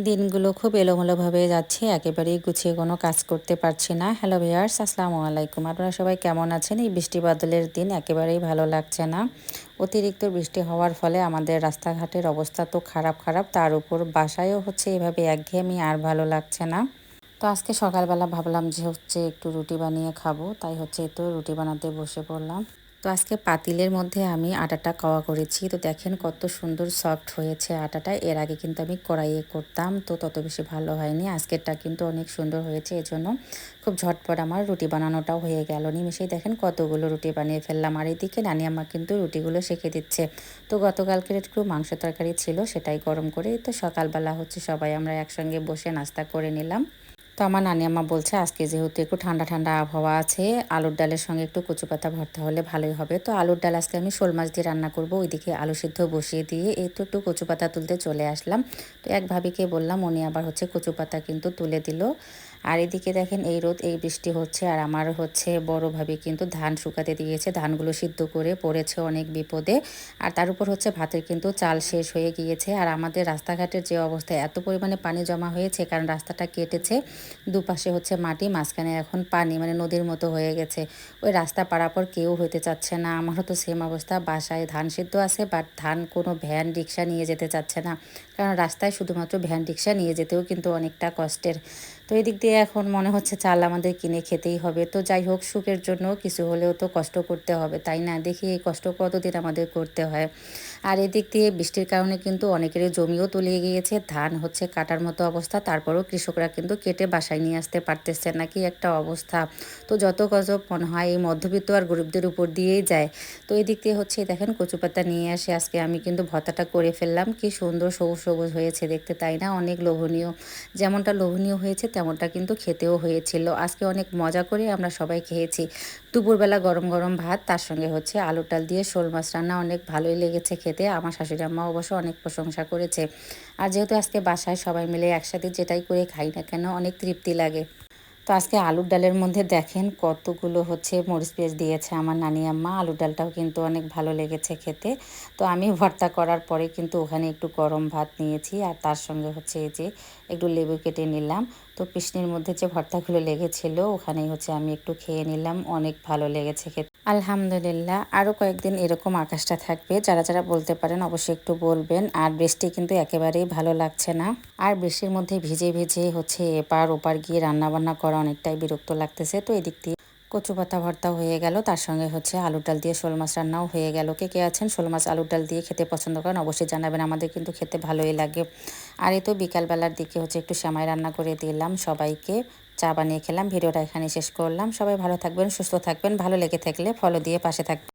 দিনগুলো খুব এলোমেলোভাবে যাচ্ছে। একেবারেই গুছিয়ে কোনো কাজ করতে পারছি না। হ্যালো ভিউয়ার্স, আসসালামু আলাইকুম। আপনারা সবাই কেমন আছেন? এই বৃষ্টি বাদলের দিন একেবারেই ভালো লাগছে না। অতিরিক্ত বৃষ্টি হওয়ার ফলে আমাদের রাস্তাঘাটের অবস্থা তো খারাপ। তার উপর বাসায়ও হচ্ছে এভাবে একঘেয়েমি, আর ভালো লাগছে না। তো আজকে সকালবেলা ভাবলাম যে হচ্ছে একটু রুটি বানিয়ে খাবো। তাই হচ্ছে তো রুটি বানাতে বসে পড়লাম। তো আজকে পাতিলের মধ্যে আমি আটাটা কওয়া করেছি। তো দেখেন কত সুন্দর সফট হয়েছে আটাটা। এর আগে কিন্তু আমি কড়াইয়ে করতাম, তো তত বেশি ভালো হয়নি। আজকেরটা কিন্তু অনেক সুন্দর হয়েছে। এজন্য খুব ঝটপট আমার রুটি বানানোটাও হয়ে গেল। নিমেষেই দেখেন কতগুলো রুটি বানিয়ে ফেললাম। আর এদিকে নানি আম্মা কিন্তু রুটিগুলো সেঁকে দিচ্ছে। তো গতকালকের একটু মাংস তরকারি ছিল, সেটাই গরম করে তো সকালবেলা হচ্ছে সবাই আমরা একসঙ্গে বসে নাস্তা করে নিলাম। তো আমার নানি আম্মা বলছে আজকে যেহেতু একটু ঠান্ডা আবহাওয়া আছে, আলুর ডালের সঙ্গে একটু কচু পাতা ভর্তা হলে ভালোই হবে। তো আলুর ডাল আজকে আমি শোল মাছ দিয়ে রান্না করব। ওইদিকে আলু সিদ্ধ বসিয়ে দিয়ে এই তো একটু কচু পাতা তুলতে চলে আসলাম। তো এক ভাবিকে বললাম, উনি আবার হচ্ছে কচু পাতা কিন্তু তুলে দিল। আর এদিকে দেখেন এই রোদ এই বৃষ্টি হচ্ছে, আর আমার হচ্ছে বড় ভাবি কিন্তু ধান শুকাতে দিয়েছে। ধানগুলো সিদ্ধ করে পড়েছে অনেক বিপদে। আর তার উপর হচ্ছে ভাতের কিন্তু চাল শেষ হয়ে গিয়েছে। আর আমাদের রাস্তাঘাটের যে অবস্থা, এত পরিমাণে পানি জমা হয়েছে, কারণ রাস্তাটা কেটেছে, দুপাশে হচ্ছে মাটি, মাঝখানে এখন পানি, মানে নদীর মতো হয়ে গেছে। ওই রাস্তা পারাপার কেউ হইতে চাচ্ছে না। আমারও তো সেম অবস্থা। বাসায় ধান সিদ্ধ আছে, বাট ধান কোনো ভ্যান রিক্সা নিয়ে যেতে চাচ্ছে না, কারণ রাস্তায় শুধুমাত্র ভ্যান রিক্সা নিয়ে যেতেও কিন্তু অনেকটা কষ্টের। তো এদিক দিয়ে এখন মনে হচ্ছে চাল আমাদের কিনে খেতেই হবে। তো যাই হোক, সুখের জন্য কিছু হলেও তো কষ্ট করতে হবে, তাই না? দেখি এই কষ্ট কতদিন আমাদের করতে হয়। আর এদিক দিয়ে বৃষ্টির কারণে কিন্তু অনেকেরই জমিও তলিয়ে গিয়েছে, ধান হচ্ছে কাটার মতো অবস্থা। তারপরেও কৃষকরা কিন্তু কেটে বাসায় নিয়ে আসতে পারতেছে না, কি একটা অবস্থা। তো যত গজব মনে হয় এই মধ্যবিত্ত আর গরিবদের উপর দিয়েই যায়। তো এদিক দিয়ে হচ্ছে দেখেন কচুপাতা নিয়ে আসে, আজকে আমি কিন্তু ভর্তাটা করে ফেললাম। কি সুন্দর সবুজ হয়েছে দেখতে, তাই না? অনেক লোভনীয়। যেমনটা লোভনীয় হয়েছে তেমনটা কিন্তু খেতেও হয়েছিল। আজকে অনেক মজা করে আমরা সবাই খেয়েছি। দুপুরবেলা গরম ভাত, তার সঙ্গে হচ্ছে আলুর ডাল দিয়ে শোল মাছ রান্না, অনেক ভালোই লেগেছে খেতে। আমার শাশুড়ি আম্মা অবশ্য অনেক প্রশংসা করেছে। আর যেহেতু আজকে বাসায় সবাই মিলে একসাথে যেটাই করে খাই না কেন, অনেক তৃপ্তি লাগে। তো আজকে আলুর ডালের মধ্যে দেখেন কতগুলো হচ্ছে মরিচ পেঁয়াজ দিয়েছে আমার নানি আম্মা। আলুর ডালটাও কিন্তু অনেক ভালো লেগেছে খেতে। তো আমি ভর্তা করার পরে কিন্তু ওখানে একটু গরম ভাত নিয়েছি, আর তার সঙ্গে হচ্ছে এই যে একটু লেবু কেটে নিলাম। তো পিসনির মধ্যে যে ভর্তাগুলো লেগেছিল ওখানেই হচ্ছে আমি একটু খেয়ে নিলাম, অনেক ভালো লেগেছে খেতে। আলহামদুলিল্লাহ, আরও কয়েকদিন এরকম আকাশটা থাকবে। যারা বলতে পারেন অবশ্যই একটু বলবেন। আর বৃষ্টি কিন্তু একেবারেই ভালো লাগছে না। আর বৃষ্টির মধ্যে ভিজে হচ্ছে এপার ওপার গিয়ে রান্নাবান্না করা অনেকটাই বিরক্ত লাগতেছে। তো এদিক দিয়ে কচু পাতা ভর্তা হয়ে গেল, তার সঙ্গে হচ্ছে আলুর ডাল দিয়ে শোল মাছ রান্নাও হয়ে গেল। কে আছেন শোল মাছ আলুর ডাল দিয়ে খেতে পছন্দ করেন অবশ্যই জানাবেন, আমাদের কিন্তু খেতে ভালোই লাগে। আর এই তো বিকালবেলার দিকে হচ্ছে একটু সেমাই রান্না করে দিলাম সবাইকে, চা বানিয়ে খেলাম। ভিডিওটা এখানে শেষ করলাম। সবাই ভালো থাকবেন, সুস্থ থাকবেন। ভালো লেগে থাকলে ফলো দিয়ে পাশে থাকবেন।